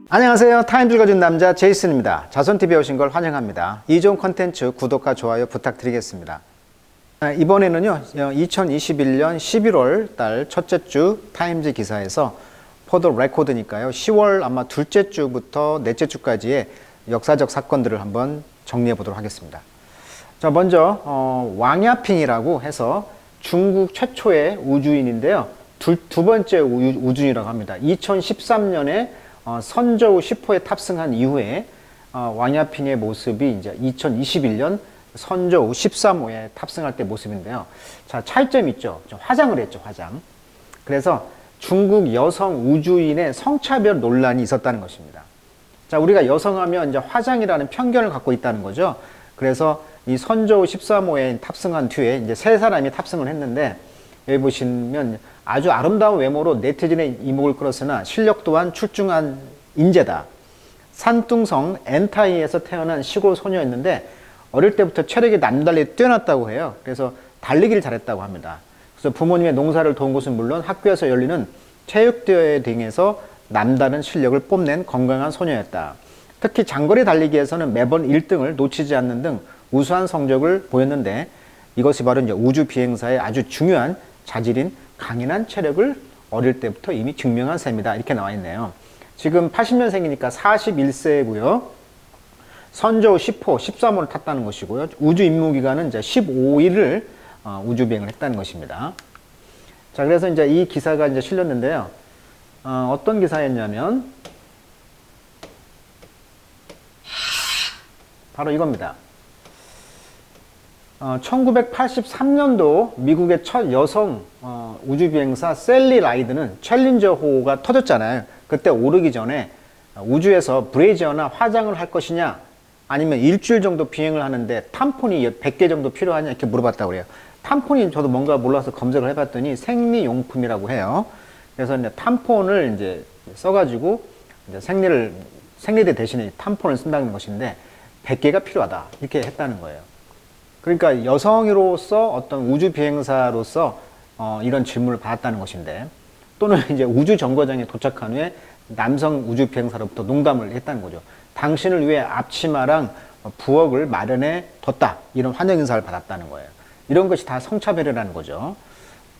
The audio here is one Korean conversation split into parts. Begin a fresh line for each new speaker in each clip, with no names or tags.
안녕하세요. 타임 읽어준 남자 제이슨입니다. 자손TV에 오신 걸 환영합니다. 이 좋은 컨텐츠 구독과 좋아요 부탁드리겠습니다. 이번에는요, 2021년 11월 달 첫째 주 타임즈 기사에서 포더 레코드니까요, 10월 아마 둘째 주부터 넷째 주까지의 역사적 사건들을 한번 정리해 보도록 하겠습니다. 자, 먼저 왕야핑이라고 해서 중국 최초의 우주인인데요. 두 번째 우주인이라고 합니다. 2013년에 선저우 10호에 탑승한 이후에 왕야핑의 모습이 이제 2021년 선저우 13호에 탑승할 때 모습인데요. 자, 차이점이 있죠. 화장을 했죠, 화장. 그래서 중국 여성 우주인의 성차별 논란이 있었다는 것입니다. 자, 우리가 여성하면 이제 화장이라는 편견을 갖고 있다는 거죠. 그래서 이 선저우 13호에 탑승한 뒤에 이제 세 사람이 탑승을 했는데, 여기 보시면 아주 아름다운 외모로 네티즌의 이목을 끌었으나 실력 또한 출중한 인재다. 산둥성 엔타이에서 태어난 시골 소녀였는데 어릴 때부터 체력이 남달리 뛰어났다고 해요. 그래서 달리기를 잘했다고 합니다. 그래서 부모님의 농사를 도운 것은 물론 학교에서 열리는 체육대회 등에서 남다른 실력을 뽐낸 건강한 소녀였다. 특히 장거리 달리기에서는 매번 1등을 놓치지 않는 등 우수한 성적을 보였는데, 이것이 바로 이제 우주 비행사의 아주 중요한 자질인 강인한 체력을 어릴 때부터 이미 증명한 셈이다. 이렇게 나와 있네요. 지금 80년생이니까 41세고요. 선저우 10호, 13호를 탔다는 것이고요. 우주 임무 기간은 이제 15일을 우주 비행을 했다는 것입니다. 자, 그래서 이제 이 기사가 이제 실렸는데요. 어떤 기사였냐면 바로 이겁니다. 1983년도 미국의 첫 여성 우주비행사 셀리 라이드는 챌린저호가 터졌잖아요. 그때 오르기 전에 우주에서 브레이저나 화장을 할 것이냐, 아니면 일주일 정도 비행을 하는데 탐폰이 100개 정도 필요하냐, 이렇게 물어봤다고 그래요. 탐폰이 저도 뭔가 몰라서 검색을 해봤더니 생리용품이라고 해요. 그래서 이제 탐폰을 이제 써가지고 이제 생리대 대신에 탐폰을 쓴다는 것인데 100개가 필요하다, 이렇게 했다는 거예요. 그러니까 여성으로서 어떤 우주 비행사로서 이런 질문을 받았다는 것인데, 또는 이제 우주 정거장에 도착한 후에 남성 우주 비행사로부터 농담을 했다는 거죠. 당신을 위해 앞치마랑 부엌을 마련해 뒀다, 이런 환영 인사를 받았다는 거예요. 이런 것이 다 성차별이라는 거죠.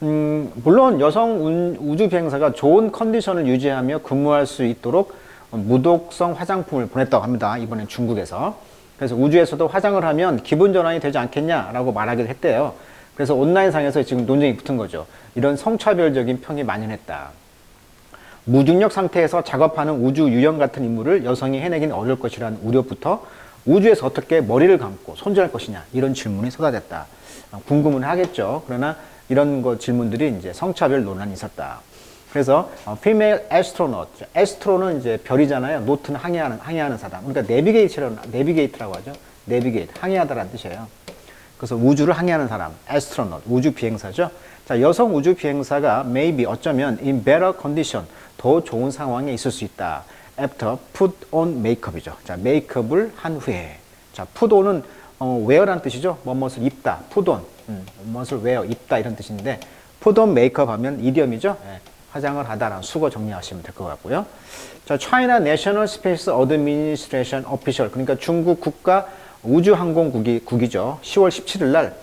물론 여성 우주 비행사가 좋은 컨디션을 유지하며 근무할 수 있도록 무독성 화장품을 보냈다고 합니다. 이번엔 중국에서. 그래서 우주에서도 화장을 하면 기분 전환이 되지 않겠냐라고 말하기도 했대요. 그래서 온라인상에서 지금 논쟁이 붙은 거죠. 이런 성차별적인 평이 만연했다. 무중력 상태에서 작업하는 우주 유형 같은 임무를 여성이 해내긴 어려울 것이라는 우려부터 우주에서 어떻게 머리를 감고 손질할 것이냐, 이런 질문이 쏟아졌다. 궁금은 하겠죠. 그러나 이런 질문들이 이제 성차별 논란이 있었다. 그래서 female astronaut, astro는 이제 별이잖아요. 노트는 항해하는 사람. 그러니까 내비게이트라고 하죠. 내비게이트, 항해하다라는 뜻이에요. 그래서 우주를 항해하는 사람, astronaut, 우주 비행사죠. 자, 여성 우주 비행사가 maybe, 어쩌면 in better condition, 더 좋은 상황에 있을 수 있다. after put on makeup이죠. 자, 메이크업을 한 후에. 자, put on은 wear라는 뜻이죠. 무엇을 입다, put on, 무엇을 wear, 입다, 이런 뜻인데, put on makeup 하면 이디엄이죠. 네. 화장을 하다라는 수거 정리하시면 될 것 같고요. 자, China National Space Administration Official, 그러니까 중국 국가 우주항공국이죠. 10월 17일 날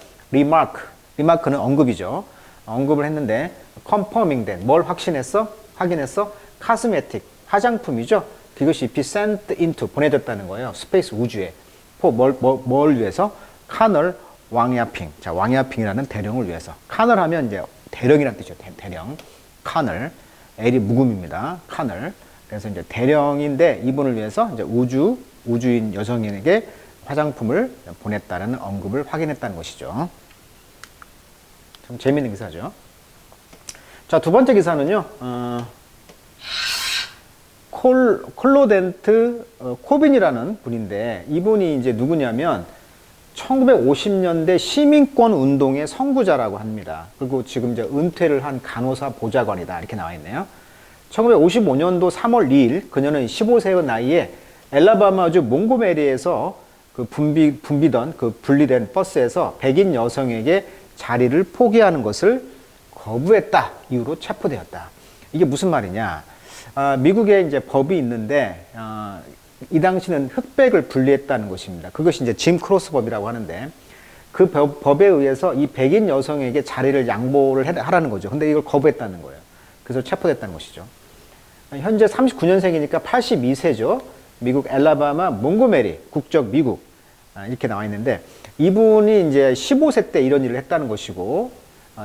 리마크는 언급이죠. 언급을 했는데, confirming 된, 뭘 확신했어? 확인했어? cosmetic, 화장품이죠. 그것이 be sent into, 보내졌다는 거예요. 스페이스 우주에. 뭘 위해서? 카널 왕야핑. 자, 왕야핑이라는 대령을 위해서. 카널 하면 이제 대령이라는 뜻이죠. 대령. 카널, L이 묵음입니다. 카널. 그래서 이제 대령인데 이분을 위해서 이제 우주인 여성인에게 화장품을 보냈다는 언급을 확인했다는 것이죠. 참 재미있는 기사죠. 자, 두 번째 기사는요, 클로덴트 코빈이라는 분인데, 이분이 이제 누구냐면 1950년대 시민권 운동의 선구자라고 합니다. 그리고 지금 이제 은퇴를 한 간호사 보좌관이다, 이렇게 나와 있네요. 1955년도 3월 2일 그녀는 15세의 나이에 엘라바마주 몽고메리에서 분비던 분리된 버스에서 백인 여성에게 자리를 포기하는 것을 거부했다 이유로 체포되었다. 이게 무슨 말이냐? 미국에 이제 법이 있는데, 이 당시는 흑백을 분리했다는 것입니다. 그것이 이제 짐 크로스 법이라고 하는데, 그 법에 의해서 이 백인 여성에게 자리를 양보를 하라는 거죠. 근데 이걸 거부했다는 거예요. 그래서 체포됐다는 것이죠. 현재 39년생이니까 82세죠. 미국 엘라바마 몽고메리, 국적 미국. 이렇게 나와 있는데, 이분이 이제 15세 때 이런 일을 했다는 것이고,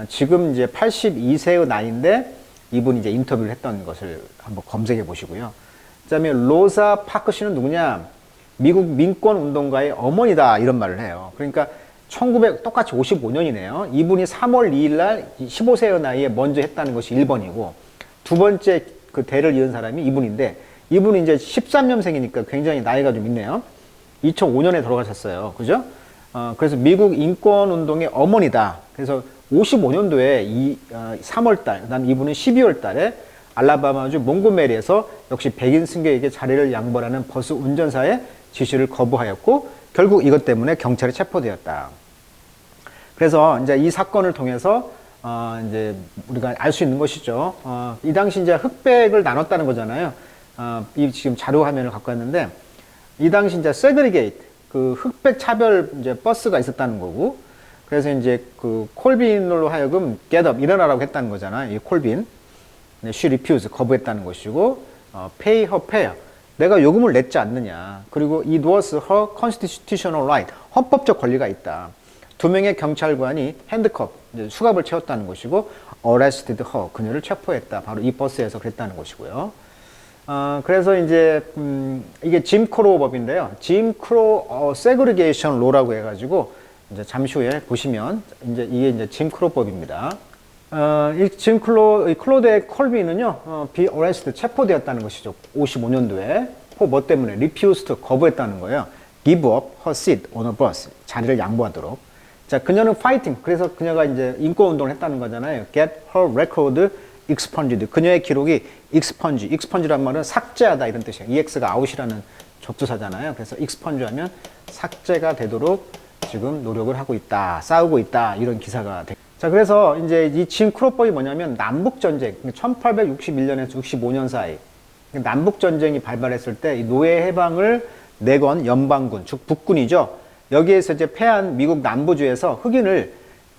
지금 이제 82세의 나이인데, 이분이 이제 인터뷰를 했던 것을 한번 검색해 보시고요. 그 다음에 로사 파크 씨는 누구냐? 미국 민권 운동가의 어머니다. 이런 말을 해요. 그러니까 똑같이 55년이네요. 이분이 3월 2일 날 15세의 나이에 먼저 했다는 것이 1번이고, 두 번째 그 대를 이은 사람이 이분인데, 이분이 이제 13년생이니까 굉장히 나이가 좀 있네요. 2005년에 돌아가셨어요. 그죠? 그래서 미국 인권 운동의 어머니다. 그래서 55년도에 3월 달, 그 다음 이분은 12월 달에 알라바마주 몽고메리에서 역시 백인 승객에게 자리를 양보하는 버스 운전사의 지시를 거부하였고, 결국 이것 때문에 경찰에 체포되었다. 그래서 이제 이 사건을 통해서 이제 우리가 알 수 있는 것이죠. 이 당시 이제 흑백을 나눴다는 거잖아요. 이 지금 자료 화면을 갖고 왔는데, 이 당시 이제 세그리게이트, 그 흑백 차별 이제 버스가 있었다는 거고, 그래서 이제 그 콜빈으로 하여금 get up, 일어나라고 했다는 거잖아요. 이 콜빈. she refused, 거부했다는 것이고, pay her fare, 내가 요금을 냈지 않느냐. 그리고 it was her constitutional right, 헌법적 권리가 있다. 두 명의 경찰관이 핸드컵, 수갑을 채웠다는 것이고, arrested her, 그녀를 체포했다. 바로 이 버스에서 그랬다는 것이고요. 그래서 이제 이게 짐 크로우 법인데요. 짐 크로우 세그리게이션 로라고 해가지고 이제 잠시 후에 보시면 이제 이게 이제 짐 크로우 법입니다. 이 짐 클로데 콜빈은요, be arrested, 체포되었다는 것이죠. 55년도에. 뭐 때문에? refused, 거부했다는 거예요. give up her seat on a bus, 자리를 양보하도록. 자, 그녀는 fighting, 그래서 그녀가 이제 인권 운동을 했다는 거잖아요. get her record expunged, 그녀의 기록이 expunge란 말은 삭제하다 이런 뜻이에요. ex가 out이라는 접두사잖아요. 그래서 expunge 하면 삭제가 되도록 지금 노력을 하고 있다, 싸우고 있다, 이런 기사가 돼. 자, 그래서 이제 이 짐 크로법이 뭐냐면 남북전쟁, 1861년에서 65년 사이 남북전쟁이 발발했을 때 이 노예 해방을 내건 연방군, 즉 북군이죠. 여기에서 이제 패한 미국 남부주에서 흑인을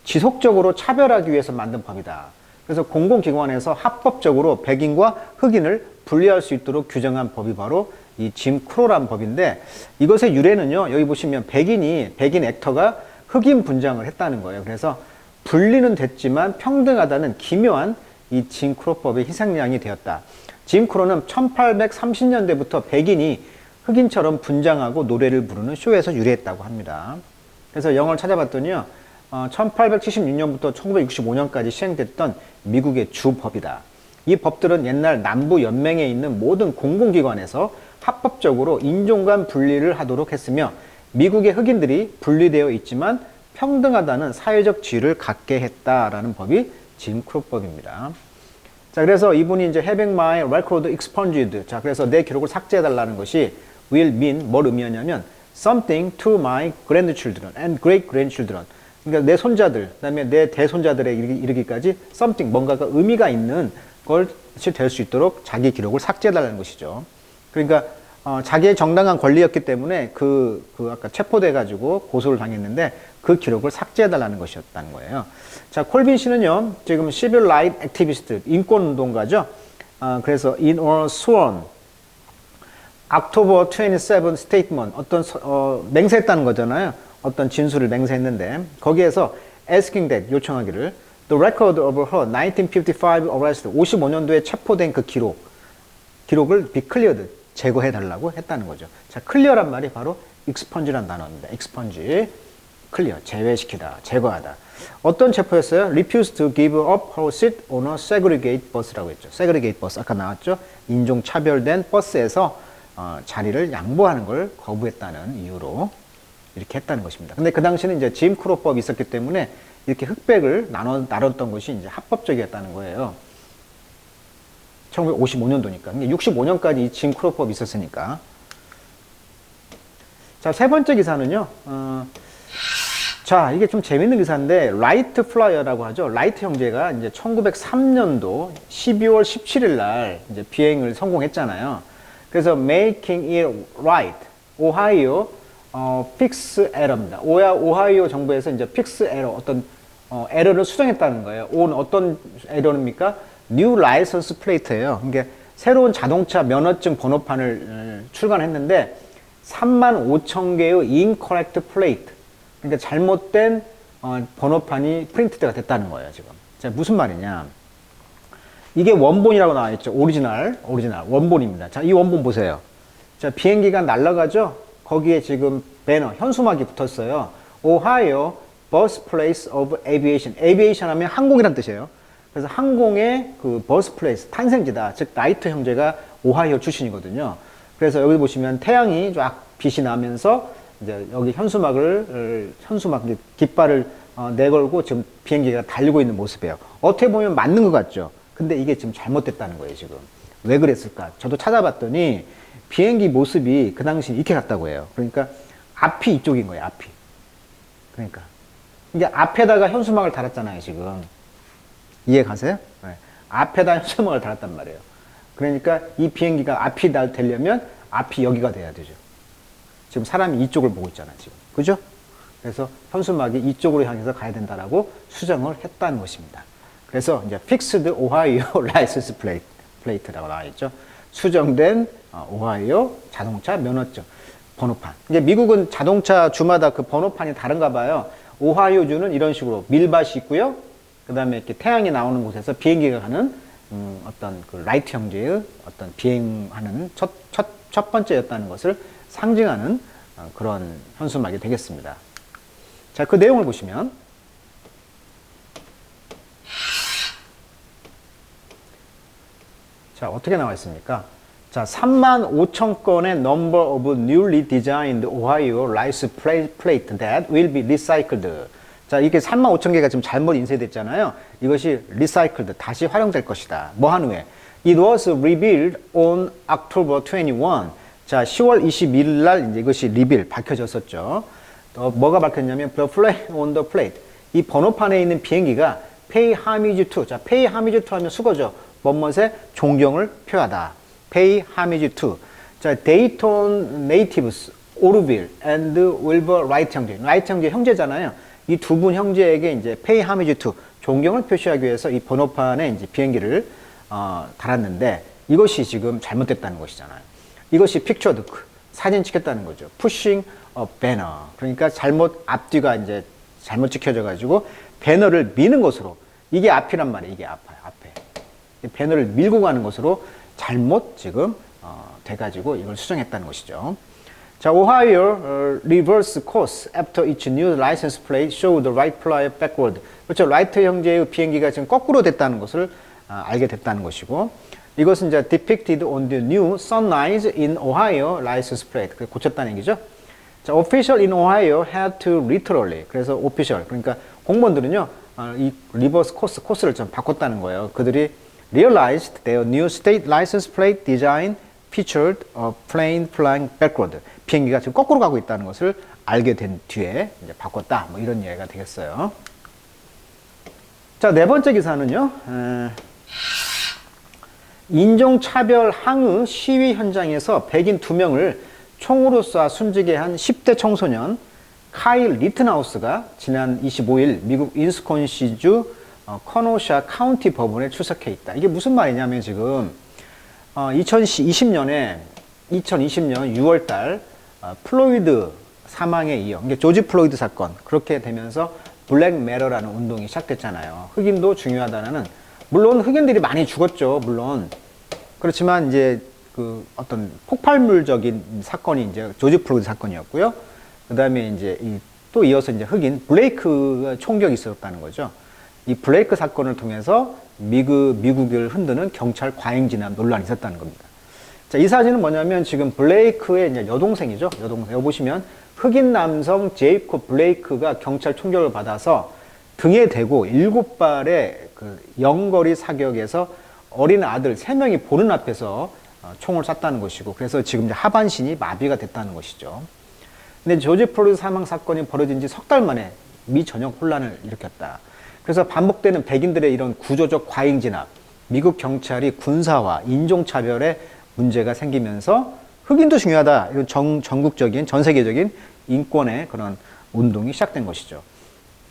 지속적으로 차별하기 위해서 만든 법이다. 그래서 공공기관에서 합법적으로 백인과 흑인을 분리할 수 있도록 규정한 법이 바로 이 짐 크로란 법인데, 이것의 유래는요, 여기 보시면 백인 액터가 흑인 분장을 했다는 거예요. 그래서 분리는 됐지만 평등하다는 기묘한 이 짐 크로법의 희생양이 되었다. 짐 크로는 1830년대부터 백인이 흑인처럼 분장하고 노래를 부르는 쇼에서 유래했다고 합니다. 그래서 영어를 찾아봤더니요, 1876년부터 1965년까지 시행됐던 미국의 주법이다. 이 법들은 옛날 남부 연맹에 있는 모든 공공기관에서 합법적으로 인종 간 분리를 하도록 했으며, 미국의 흑인들이 분리되어 있지만 평등하다는 사회적 지위를 갖게 했다라는 법이 짐 크로법입니다. 자, 그래서 이분이 이제 having my record expunged, 자, 그래서 내 기록을 삭제해달라는 것이 will mean, 뭘 의미하냐면 something to my grandchildren and great grandchildren, 그러니까 내 손자들, 그다음에 내 대손자들에 이르기까지 something, 뭔가가 의미가 있는 것이 될 수 있도록 자기 기록을 삭제해달라는 것이죠. 그러니까 자기의 정당한 권리였기 때문에 아까 체포돼가지고 고소를 당했는데 그 기록을 삭제해달라는 것이었다는 거예요. 자, 콜빈 씨는요, 지금 civil rights activist, 인권운동가죠. 그래서 in a sworn October 27 statement, 어떤 맹세했다는 거잖아요. 어떤 진술을 맹세했는데 거기에서 asking that, 요청하기를 the record of her 1955 arrest, 55년도에 체포된 그 기록을 be cleared, 제거해달라고 했다는 거죠. 자, clear란 말이 바로 expunge란 단어입니다. expunge, clear, 제외시키다, 제거하다. 어떤 체포였어요? refused to give up her seat on a segregate bus라고 했죠. segregate bus, 아까 나왔죠? 인종 차별된 버스에서 자리를 양보하는 걸 거부했다는 이유로 이렇게 했다는 것입니다. 근데 그 당시는 이제 짐 크로법이 있었기 때문에 이렇게 흑백을 나눴던 것이 이제 합법적이었다는 거예요. 1955년도니까. 65년까지 이 짐 크로법이 있었으니까. 자, 세 번째 기사는요, 자, 이게 좀 재밌는 기사인데, 라이트 플라이어라고 하죠. 라이트 형제가 이제 1903년도 12월 17일 날 이제 비행을 성공했잖아요. 그래서 making it right, 오하이오 픽스 에러입니다. 오하이오 정부에서 이제 픽스 에러, 어떤 에러를 수정했다는 거예요. 온 어떤 에러입니까? 뉴 라이선스 플레이트예요. 그러니까 새로운 자동차 면허증 번호판을 출간했는데 35,000개의 incorrect plate, 그러니까 잘못된 번호판이 프린트가 됐다는 거예요, 지금. 자, 무슨 말이냐? 이게 원본이라고 나와 있죠. 오리지널, 원본입니다. 자, 이 원본 보세요. 자, 비행기가 날아가죠? 거기에 지금 배너, 현수막이 붙었어요. Ohio Birthplace of Aviation. Aviation 하면 항공이란 뜻이에요. 그래서 항공의 그 birthplace, 탄생지다. 즉, 라이트 형제가 오하이오 출신이거든요. 그래서 여기 보시면 태양이 쫙 빛이 나면서 이제 여기 현수막 깃발을 내걸고 지금 비행기가 달리고 있는 모습이에요. 어떻게 보면 맞는 것 같죠? 근데 이게 지금 잘못됐다는 거예요, 지금. 왜 그랬을까? 저도 찾아봤더니 비행기 모습이 그 당시 이렇게 갔다고 해요. 그러니까 앞이 이쪽인 거예요, 앞이. 그러니까. 이게 앞에다가 현수막을 달았잖아요, 지금. 이해 가세요? 네. 앞에다 현수막을 달았단 말이에요. 그러니까 이 비행기가 앞이 되려면 앞이 여기가 돼야 되죠. 지금 사람이 이쪽을 보고 있잖아, 지금. 그죠? 그래서 현수막이 이쪽으로 향해서 가야 된다라고 수정을 했다는 것입니다. 그래서 이제 Fixed Ohio License Plate라고 나와 있죠. 수정된 오하이오 자동차 면허증 번호판. 이제 미국은 자동차 주마다 그 번호판이 다른가 봐요. 오하이오주는 이런 식으로 밀밭이 있고요. 그 다음에 이렇게 태양이 나오는 곳에서 비행기가 가는 어떤 그 라이트 형제의 어떤 비행하는 첫 번째였다는 것을 상징하는 그런 현수막이 되겠습니다. 자, 그 내용을 보시면 자, 어떻게 나와 있습니까? 자, 35,000건의 number of newly designed Ohio license plate that will be recycled. 자, 이게 35,000개가 지금 잘못 인쇄됐잖아요. 이것이 recycled, 다시 활용될 것이다. 뭐 한 후에? It was revealed on October 21. 자, 10월 21일 날 이제 이것이 리빌 밝혀졌었죠. 뭐가 밝혔냐면 the flag on the plate. 이 번호판에 있는 비행기가 pay homage to. 자, pay homage to 하면 수거죠. 뭐뭇에 존경을 표하다. pay homage to. 자, Dayton natives 오르빌 and 윌버 라이트 형제. 라이트 형제 형제잖아요. 이 두 분 형제에게 이제 pay homage to 존경을 표시하기 위해서 이 번호판에 이제 비행기를 달았는데 이것이 지금 잘못됐다는 것이잖아요. 이것이 pictured, 사진 찍혔다는 거죠. pushing a banner. 그러니까 앞뒤가 이제 잘못 찍혀져 가지고 배너를 미는 것으로, 이게 앞이란 말이에요. 이게 앞에. 배너를 밀고 가는 것으로 잘못 지금 돼가지고 이걸 수정했다는 것이죠. 자, Ohio reverse course after each new license plate show the right fly backward. 그렇죠. 라이트 형제의 비행기가 지금 거꾸로 됐다는 것을 알게 됐다는 것이고, 이것은 이제 depicted on the new sunrise in Ohio license plate. 고쳤다는 얘기죠. 자, official in Ohio had to literally. 그래서 official, 그러니까 공무원들은요, 이 리버스 코스를 좀 바꿨다는 거예요. 그들이 realized their new state license plate design featured a plane flying backward. 비행기가 지금 거꾸로 가고 있다는 것을 알게 된 뒤에 이제 바꿨다. 뭐 이런 이야기가 되겠어요. 자, 네 번째 기사는요. 인종차별 항의 시위 현장에서 백인 2명을 총으로 쏴 숨지게 한 10대 청소년 카일 리튼하우스가 지난 25일 미국 인스콘시주 커노샤 카운티 법원에 출석해 있다. 이게 무슨 말이냐면 지금 2020년 6월달 플로이드 사망에 이어, 그러니까 조지 플로이드 사건, 그렇게 되면서 블랙 메러라는 운동이 시작됐잖아요. 흑인도 중요하다는, 물론 흑인들이 많이 죽었죠, 물론. 그렇지만 이제 그 어떤 폭발물적인 사건이 이제 조지 플로이드 사건이었고요. 그 다음에 이제 또 이어서 이제 흑인 블레이크 총격이 있었다는 거죠. 이 블레이크 사건을 통해서 미국을 흔드는 경찰 과잉 진압 논란이 있었다는 겁니다. 자, 이 사진은 뭐냐면 지금 블레이크의 이제 여동생이죠. 여동생. 여기 보시면 흑인 남성 제이콥 블레이크가 경찰 총격을 받아서 등에 대고 7발의 그 영거리 사격에서 어린 아들 3명이 보는 앞에서 총을 쐈다는 것이고, 그래서 지금 이제 하반신이 마비가 됐다는 것이죠. 근데 조지 플로이드 사망 사건이 벌어진 지 석 달 만에 미전역 혼란을 일으켰다. 그래서 반복되는 백인들의 이런 구조적 과잉 진압, 미국 경찰이 군사화, 인종차별에 문제가 생기면서 흑인도 중요하다. 이런 전국적인, 전 세계적인 인권의 그런 운동이 시작된 것이죠.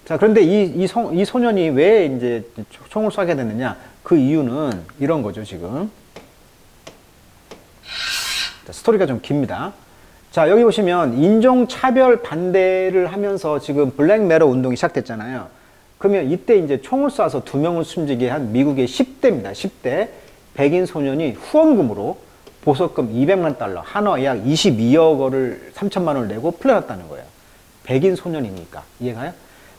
자, 그런데 이 소년이 왜 이제 총을 쏘게 됐느냐? 그 이유는 이런 거죠, 지금. 자, 스토리가 좀 깁니다. 자, 여기 보시면 인종차별 반대를 하면서 지금 블랙 메러 운동이 시작됐잖아요. 그러면 이때 이제 총을 쏴서 2명을 숨지게 한 미국의 10대입니다. 10대 백인 소년이 후원금으로 보석금 200만 달러, 한화 약 22억 원을 3천만 원을 내고 풀려났다는 거예요. 백인 소년이니까. 이해가요?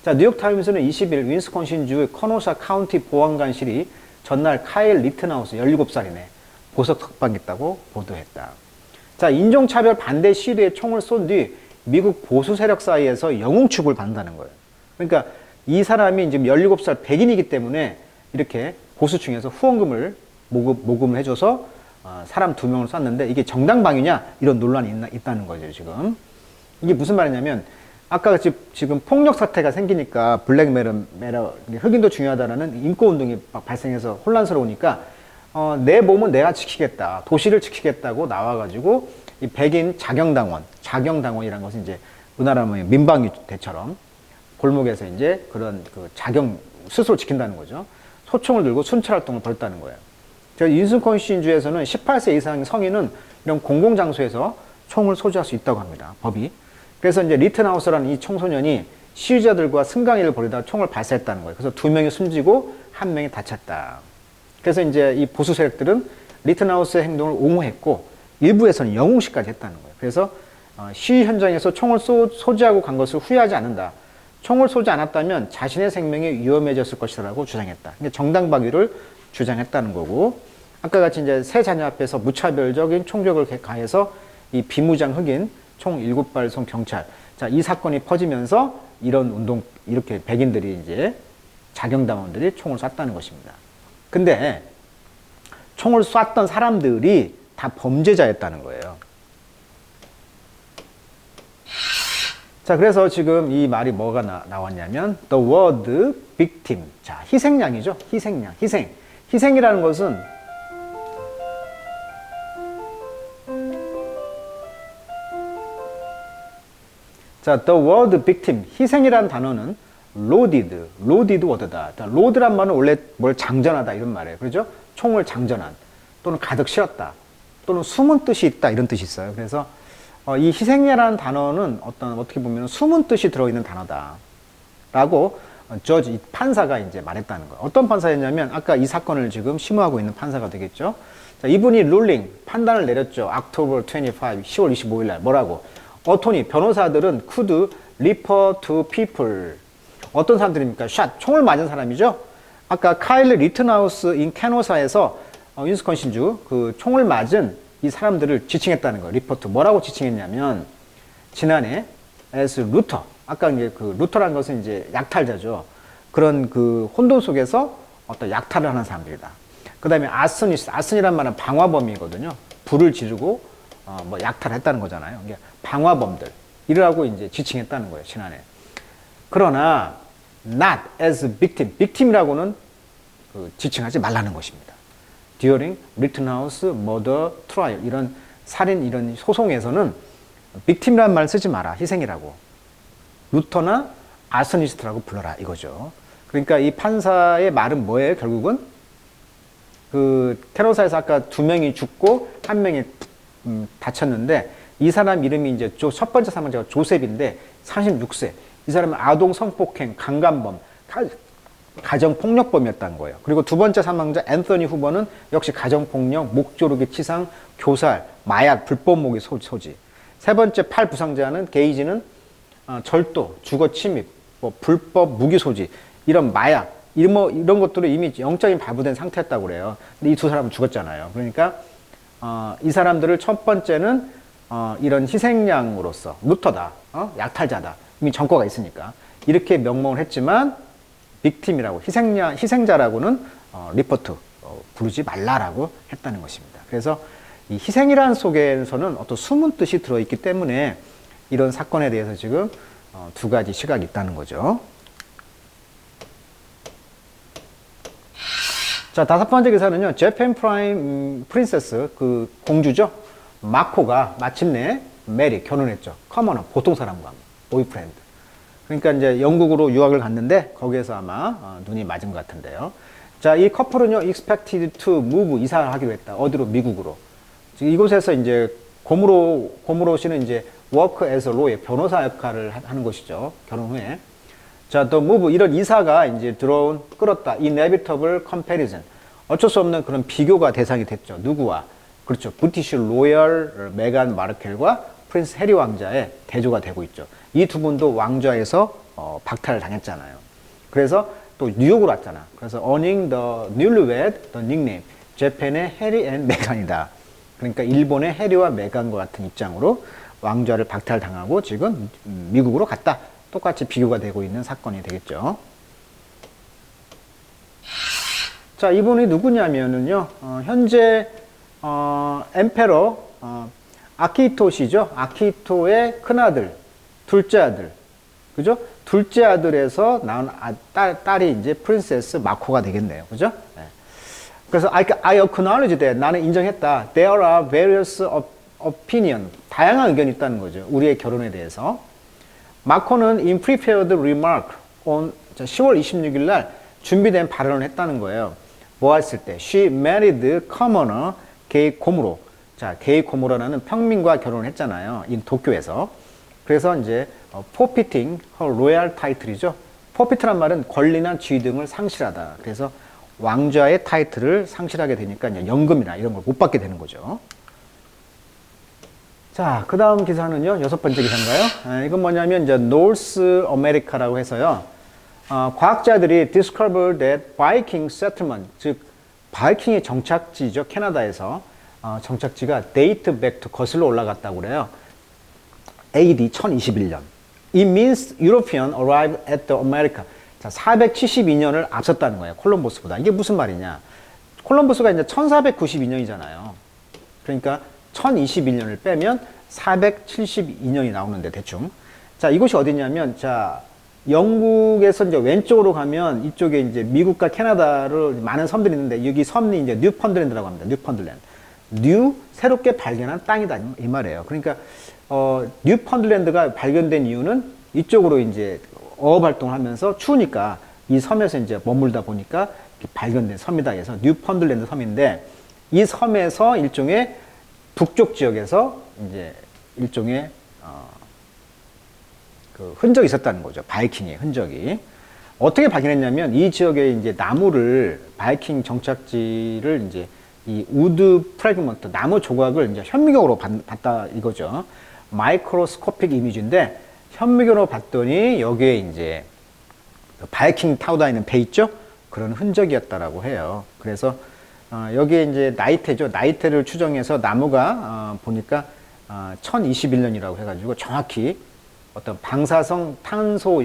자, 뉴욕타임스는 20일 윈스콘신주 커노사 카운티 보안관실이 전날 카일 리트나우스 17살이네. 보석 석방했다고 보도했다. 자, 인종차별 반대 시위에 총을 쏜 뒤 미국 보수 세력 사이에서 영웅축을 받는다는 거예요. 그러니까 이 사람이 지금 17살 백인이기 때문에 이렇게 보수층에서 후원금을 모금을 해줘서 사람 2명을 쐈는데 이게 정당방위냐? 이런 논란이 있다는 거죠, 지금. 이게 무슨 말이냐면 아까 지금 폭력 사태가 생기니까 블랙 메러, 흑인도 중요하다라는 인권운동이 막 발생해서 혼란스러우니까 내 몸은 내가 지키겠다. 도시를 지키겠다고 나와가지고 이 백인 자경당원이라는 것은 이제 우리나라 민방위대처럼 골목에서 이제 그런 그 스스로 지킨다는 거죠. 소총을 들고 순찰활동을 벌였다는 거예요. 윈스콘신주에서는 18세 이상 성인은 이런 공공장소에서 총을 소지할 수 있다고 합니다. 법이. 그래서 이제 리트나우스라는 이 청소년이 시위자들과 승강이를 벌이다가 총을 발사했다는 거예요. 그래서 2명이 숨지고 1명이 다쳤다. 그래서 이제 이 보수 세력들은 리트나우스의 행동을 옹호했고 일부에서는 영웅시까지 했다는 거예요. 그래서 시위 현장에서 총을 소지하고 간 것을 후회하지 않는다. 총을 쏘지 않았다면 자신의 생명이 위험해졌을 것이라고 주장했다. 그러니까 정당방위를 주장했다는 거고, 아까 같이 이제 세 자녀 앞에서 무차별적인 총격을 가해서 이 비무장 흑인 총 7발 쏜 경찰. 자, 이 사건이 퍼지면서 이런 운동, 이렇게 백인들이 이제 자경당원들이 총을 쐈다는 것입니다. 근데 총을 쐈던 사람들이 다 범죄자였다는 거예요. 자, 그래서 지금 이 말이 뭐가 나왔냐면 the word victim. 자, 희생양이죠. 희생양, 희생이라는 것은 자, the word victim, 희생이라는 단어는 loaded word다. load란 말은 원래 뭘 장전하다 이런 말이에요. 그렇죠? 총을 장전한 또는 가득 실었다 또는 숨은 뜻이 있다 이런 뜻이 있어요. 그래서 이 희생이라는 단어는 어떻게 보면 숨은 뜻이 들어있는 단어다라고 저지 판사가 이제 말했다는 거예요. 어떤 판사였냐면 아까 이 사건을 지금 심의하고 있는 판사가 되겠죠. 자, 이분이 룰링 판단을 내렸죠. October 25, 10월 25일 날 뭐라고? 어토니 변호사들은 could refer to people. 어떤 사람들입니까? 샷 총을 맞은 사람이죠. 아까 카일 리트나우스 인 캐노사에서 윈스콘신주 그 총을 맞은 이 사람들을 지칭했다는 거예요. 리포트. 뭐라고 지칭했냐면, 지난해, as 루터. 아까 이제 그 루터라는 것은 이제 약탈자죠. 그런 그 혼돈 속에서 어떤 약탈을 하는 사람들이다. 그 다음에 아슨이란 말은 방화범이거든요. 불을 지르고, 뭐 약탈을 했다는 거잖아요. 이게 방화범들. 이라고 이제 지칭했다는 거예요. 지난해. 그러나, not as victim. victim이라고는 그 지칭하지 말라는 것입니다. during Rittenhouse murder trial 이런 살인 이런 소송에서는 victim이라는 말 쓰지 마라. 희생이라고. 루터나 아서니스트라고 불러라 이거죠. 그러니까 이 판사의 말은 뭐예요? 결국은 그 캐노사에서 아까 2명이 죽고 1명이 다쳤는데 이 사람 이름이 이제 첫 번째 사망자가 조셉인데 36세. 이 사람은 아동 성폭행, 강간범, 가정폭력범이었다는 거예요. 그리고 두 번째 사망자 앤서니 후보는 역시 가정폭력, 목조르기 치상, 교살, 마약, 불법 모기 소지. 세 번째 팔 부상자는 게이지는 절도, 주거 침입, 뭐 불법 무기 소지, 이런 마약, 이런 것들을 이미 영장이 발부된 상태였다고 그래요. 근데 이 두 사람은 죽었잖아요. 그러니까 이 사람들을 첫 번째는 이런 희생양으로서 루터다, 약탈자다. 이미 전과가 있으니까 이렇게 명명을 했지만 빅팀이라고 희생자라고는 리포트 부르지 말라라고 했다는 것입니다. 그래서 이 희생이라는 속에서는 어떤 숨은 뜻이 들어있기 때문에 이런 사건에 대해서 지금 두 가지 시각이 있다는 거죠. 자, 다섯 번째 기사는요, 재팬 프라임 프린세스, 그 공주죠. 마코가 마침내 메리, 결혼했죠. 커머너, 보통 사람과, 보이프렌드. 그러니까 이제 영국으로 유학을 갔는데, 거기에서 아마 눈이 맞은 것 같은데요. 자, 이 커플은요, expected to move, 이사를 하기로 했다. 어디로? 미국으로. 지금 이곳에서 이제 고무로 씨는 이제 work as a lawyer, 변호사 역할을 하는 것이죠. 결혼 후에. 자, the move, 이런 이사가 이제 끌었다. inevitable comparison. 어쩔 수 없는 그런 비교가 대상이 됐죠. 누구와? 그렇죠. 브리티시 로열 메간 마르켈과 프린스 해리 왕자의 대조가 되고 있죠. 이 두 분도 왕좌에서 박탈을 당했잖아요. 그래서 또 뉴욕으로 왔잖아. 그래서 earning the newlywed, the nickname. 재팬의 해리 앤 메간이다. 그러니까 일본의 해리와 메간과 같은 입장으로 왕좌를 박탈당하고 지금 미국으로 갔다. 똑같이 비교가 되고 있는 사건이 되겠죠. 자, 이분이 누구냐면은요, 현재, 엠페러, 아키히토 씨죠. 아키히토의 큰아들, 둘째 아들. 그죠? 둘째 아들에서 나온 딸이 이제 프린세스 마코가 되겠네요. 그죠? 네. 그래서 I acknowledge that. 나는 인정했다. There are various opinion. 다양한 의견이 있다는 거죠. 우리의 결혼에 대해서. 마코는 in prepared remark on 10월 26일 날 준비된 발언을 했다는 거예요. 뭐 했을 때? She married commoner 게이 고무로. 자, 게이 고무로라는 평민과 결혼을 했잖아요. 이 도쿄에서. 그래서 이제 forfeiting her royal title이죠. forfeit란 말은 권리나 지위 등을 상실하다. 그래서 왕좌의 타이틀을 상실하게 되니까 이제 연금이나 이런 걸 못 받게 되는 거죠. 자, 그 다음 기사는요, 여섯 번째 기사인가요? 이건 뭐냐면, 이제, North America라고 해서요, 과학자들이 discovered that Viking settlement, 즉, 바이킹의 정착지죠, 캐나다에서, 정착지가 date back to 거슬러 올라갔다고 그래요. AD 1021년. It means European arrived at the America. 자, 472년을 앞섰다는 거예요, 콜럼버스보다. 이게 무슨 말이냐? 콜럼버스가 이제 1492년이잖아요. 그러니까, 1021년을 빼면 472년이 나오는데 대충. 자, 이곳이 어디냐면, 자, 영국에서 이제 왼쪽으로 가면 이쪽에 이제 미국과 캐나다를 많은 섬들이 있는데 여기 섬이 이제 뉴펀들랜드라고 합니다. 뉴펀들랜드. 새롭게 발견한 땅이다. 이 말이에요. 그러니까, 뉴펀들랜드가 발견된 이유는 이쪽으로 이제 어업 활동을 하면서 추우니까 이 섬에서 이제 머물다 보니까 발견된 섬이다 해서 뉴펀들랜드 섬인데 이 섬에서 일종의 북쪽 지역에서 이제 일종의 그 흔적이 있었다는 거죠. 바이킹의 흔적이. 어떻게 발견했냐면 이 지역에 이제 나무를 바이킹 정착지를 이제 이 우드 프래그먼트 나무 조각을 이제 현미경으로 봤다 이거죠. 마이크로스코픽 이미지인데 현미경으로 봤더니 여기에 이제 바이킹 타고 다니는 배 있죠? 그런 흔적이었다라고 해요. 그래서 여기에 이제 나이테죠. 나이테를 추정해서 나무가 보니까 1021년이라고 해가지고 정확히 어떤 방사성 탄소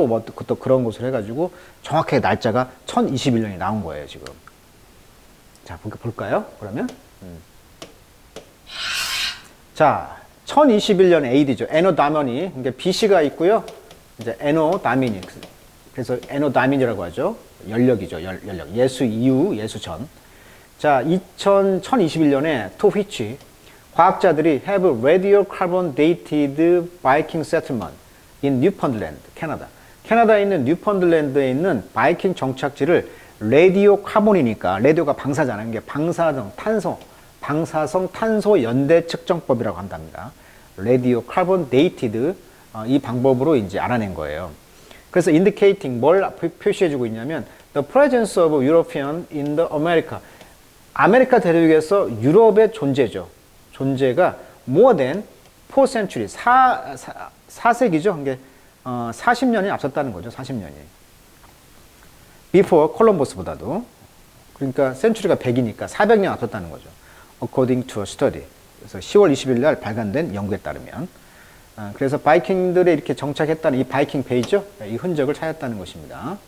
뭐 또 그런 것을 해가지고 정확하게 날짜가 1021년이 나온 거예요 지금. 자, 볼까요? 그러면 자, 1021년 AD죠. 에노 다머니. 그러니까 BC가 있고요. 이제 에노 다미니. 그래서 에노 다민이라고 하죠. 연력이죠. 연력. 예수 이후, 예수 전. 자, 1021년에 to which 과학자들이 have radiocarbon dated Viking settlement in Newfoundland, 캐나다. 캐나다에 있는 뉴펀들랜드에 있는 바이킹 정착지를 레디오 카본이니까 레디오가 방사잖아요. 이게 방사성 탄소 연대 측정법이라고 한답니다. 레디오 카본 데이티드 이 방법으로 이제 알아낸 거예요. 그래서 indicating 뭘 표시해주고 있냐면 the presence of European in the America. 아메리카 대륙에서 유럽의 존재죠. 존재가 more than 4 century 4세기죠. 이게 40년이 앞섰다는 거죠. 40년이. before 콜럼버스보다도. 그러니까 센츄리가 100이니까 400년 앞섰다는 거죠. according to a study. 그래서 10월 20일 날 발간된 연구에 따르면 그래서 바이킹들이 이렇게 정착했다는 이 바이킹 베이죠. 이 흔적을 찾았다는 것입니다.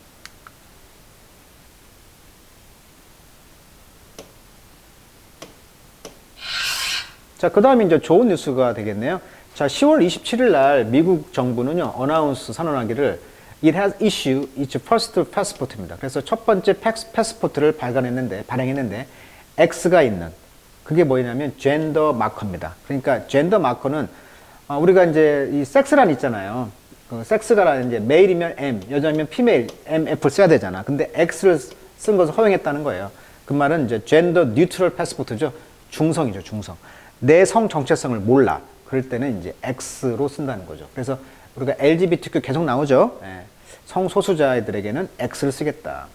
자, 그 다음에 이제 좋은 뉴스가 되겠네요. 자, 10월 27일 날 미국 정부는요, 어나운스 선언하기를 It has issued its first passport입니다. 그래서 첫 번째 패스포트를 발행했는데 X가 있는 그게 뭐냐면 젠더 마커입니다. 그러니까 젠더 마커는 우리가 이제 이 섹스란 있잖아요. 그 섹스가 이제 메일이면 M, 여자면 피메일, MF를 써야 되잖아. 근데 X를 쓴 것을 허용했다는 거예요. 그 말은 이제 젠더 뉴트럴 패스포트죠. 중성이죠, 중성. 내 성 정체성을 몰라. 그럴 때는 이제 X로 쓴다는 거죠. 그래서 우리가 LGBTQ 계속 나오죠. 예. 성소수자들에게는 X를 쓰겠다.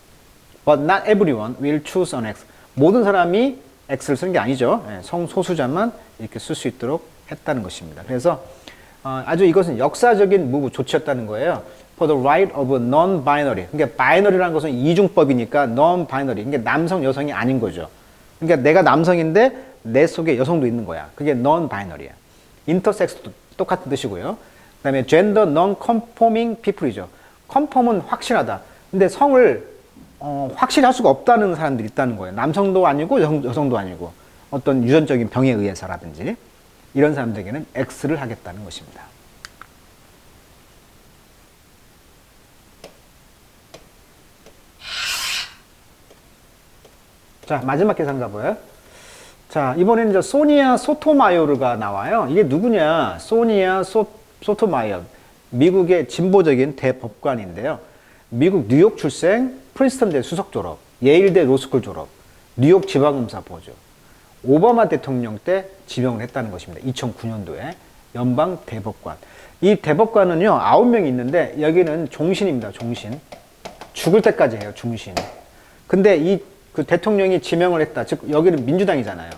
But not everyone will choose an X. 모든 사람이 X를 쓰는 게 아니죠. 예. 성소수자만 이렇게 쓸 수 있도록 했다는 것입니다. 그래서 아주 이것은 역사적인 조치였다는 거예요. For the right of non-binary. 그러니까 바이너리라는 것은 이중법이니까 non-binary. 그러니까 남성, 여성이 아닌 거죠. 그러니까 내가 남성인데 내 속에 여성도 있는 거야. 그게 non-binary야. intersex도 똑같은 뜻이고요. 그 다음에 gender non-conforming people이죠. conform은 확실하다. 근데 성을 확실히 할 수가 없다는 사람들이 있다는 거예요. 남성도 아니고 여성도 아니고 어떤 유전적인 병에 의해서라든지 이런 사람들에게는 X를 하겠다는 것입니다. 자, 마지막 계산 가봐요. 자, 이번에는 이제 소니아 소토마요르가 나와요. 이게 누구냐? 소니아 소토마요르. 미국의 진보적인 대법관인데요. 미국 뉴욕 출생, 프린스턴대 수석 졸업, 예일대 로스쿨 졸업, 뉴욕 지방검사 보조. 오바마 대통령 때 지명을 했다는 것입니다. 2009년도에 연방 대법관. 이 대법관은요 9명이 있는데 여기는 종신입니다. 종신. 죽을 때까지 해요. 중신. 근데 그 대통령이 지명을 했다. 즉 여기는 민주당이잖아요.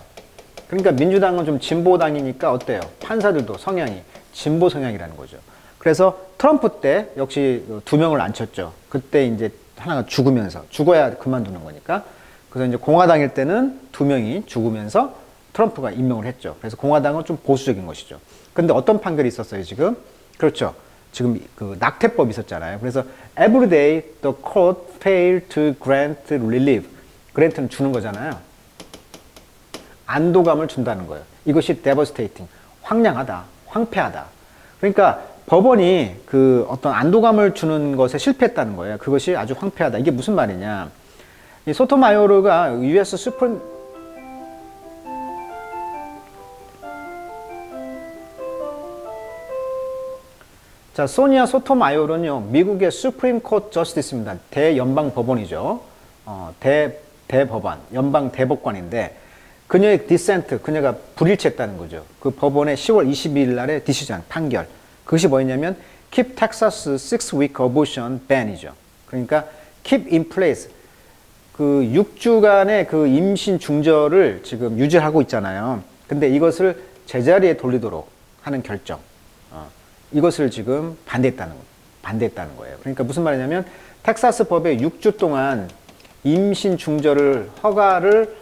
그러니까 민주당은 좀 진보당이니까 어때요? 판사들도 성향이 진보 성향이라는 거죠. 그래서 트럼프 때 역시 2명을 앉혔죠. 그때 이제 하나가 죽어야 그만두는 거니까. 그래서 이제 공화당일 때는 2명이 죽으면서 트럼프가 임명을 했죠. 그래서 공화당은 좀 보수적인 것이죠. 근데 어떤 판결이 있었어요, 지금? 그렇죠. 지금 그 낙태법이 있었잖아요. 그래서 every day the court failed to grant relief. 그랜트는 주는 거잖아요. 안도감을 준다는 거예요. 이것이 devastating. 황량하다. 황폐하다. 그러니까 법원이 그 어떤 안도감을 주는 것에 실패했다는 거예요. 그것이 아주 황폐하다. 이게 무슨 말이냐. 이 소토마요르가 US 수프림 자, 소니아 소토마요르는요, 미국의 수프림 코트 저스티스입니다. 대연방 법원이죠. 대법원, 연방 대법관인데, 그녀의 디센트, 그녀가 불일치했다는 거죠. 그 법원의 10월 22일 날의 디시전, 판결. 그것이 뭐였냐면, keep Texas 6-week abortion ban이죠. 그러니까, keep in place. 그 6주간의 그 임신 중절을 지금 유지하고 있잖아요. 근데 이것을 제자리에 돌리도록 하는 결정. 이것을 지금 반대했다는 거예요. 그러니까 무슨 말이냐면 텍사스 법에 6주 동안 임신 중절을 허가를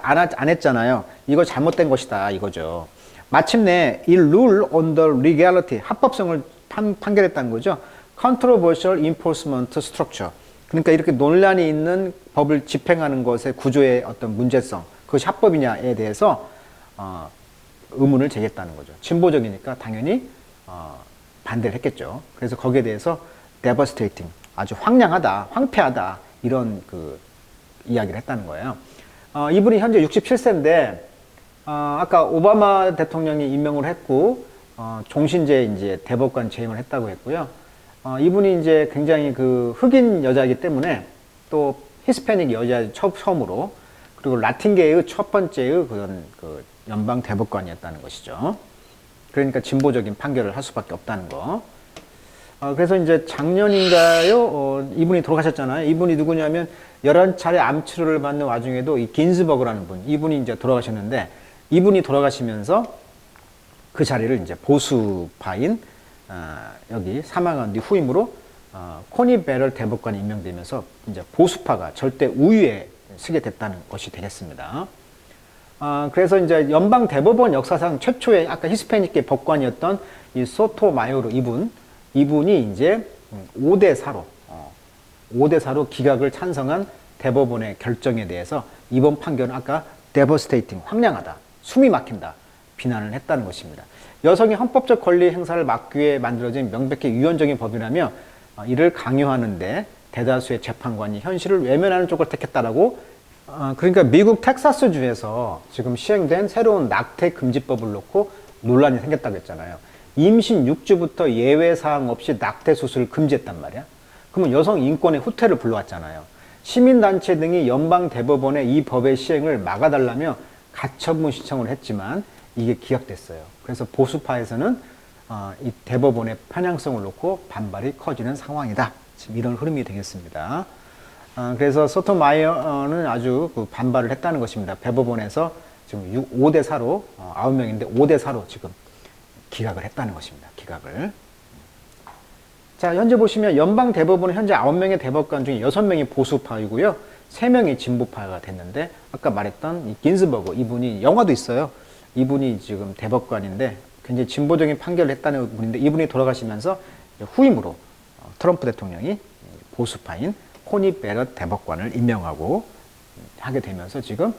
안 했잖아요. 이거 잘못된 것이다 이거죠. 마침내 이 rule on the legality 합법성을 판결했다는 거죠. controversial enforcement structure. 그러니까 이렇게 논란이 있는 법을 집행하는 것의 구조의 어떤 문제성, 그것이 합법이냐에 대해서 의문을 제기했다는 거죠. 진보적이니까 당연히 반대를 했겠죠. 그래서 거기에 대해서 devastating, 아주 황량하다, 황폐하다 이런 그 이야기를 했다는 거예요. 이분이 현재 67세인데 아까 오바마 대통령이 임명을 했고 종신제 이제 대법관 재임을 했다고 했고요. 이분이 이제 굉장히 그 흑인 여자이기 때문에 또 히스패닉 여자 처음으로 그리고 라틴계의 첫 번째의 그런 그 연방 대법관이었다는 것이죠. 그러니까 진보적인 판결을 할 수밖에 없다는 거. 그래서 이제 작년인가요? 이분이 돌아가셨잖아요. 이분이 누구냐면 11차례 암 치료를 받는 와중에도 이 긴즈버그라는 분, 이분이 이제 돌아가셨는데 이분이 돌아가시면서 그 자리를 이제 보수파인 여기 사망한 뒤 후임으로 코니 베럴 대법관이 임명되면서 이제 보수파가 절대 우위에 서게 됐다는 것이 되겠습니다. 그래서 이제 연방 대법원 역사상 최초의 아까 히스패닉계 법관이었던 이 소토마요르 이분이 이제 5대4로 기각을 찬성한 대법원의 결정에 대해서 이번 판결은 아까 devastating, 황량하다, 숨이 막힌다, 비난을 했다는 것입니다. 여성의 헌법적 권리 행사를 막기 위해 만들어진 명백히 유연적인 법이라며 이를 강요하는데 대다수의 재판관이 현실을 외면하는 쪽을 택했다라고. 그러니까 미국 텍사스주에서 지금 시행된 새로운 낙태 금지법을 놓고 논란이 생겼다고 했잖아요. 임신 6주부터 예외 사항 없이 낙태 수술을 금지했단 말이야. 그러면 여성 인권의 후퇴를 불러왔잖아요. 시민단체 등이 연방 대법원에 이 법의 시행을 막아달라며 가처분 신청을 했지만 이게 기각됐어요. 그래서 보수파에서는 이 대법원의 편향성을 놓고 반발이 커지는 상황이다. 지금 이런 흐름이 되겠습니다. 그래서 소토마이어는 아주 그 반발을 했다는 것입니다. 대법원에서 지금 5대 4로 9명인데 5대 4로 지금 기각을 했다는 것입니다. 기각을. 자, 현재 보시면 연방 대법원은 현재 9명의 대법관 중에 6명이 보수파이고요. 3명이 진보파가 됐는데 아까 말했던 이 긴즈버그 이분이 영화도 있어요. 이분이 지금 대법관인데 굉장히 진보적인 판결을 했다는 분인데 이분이 돌아가시면서 후임으로 트럼프 대통령이 보수파인 코니 베럿 대법관을 임명하고 하게 되면서 지금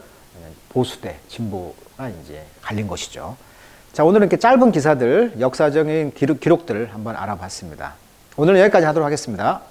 보수 대 진보가 이제 갈린 것이죠. 자, 오늘은 이렇게 짧은 기사들, 역사적인 기록들을 한번 알아봤습니다. 오늘은 여기까지 하도록 하겠습니다.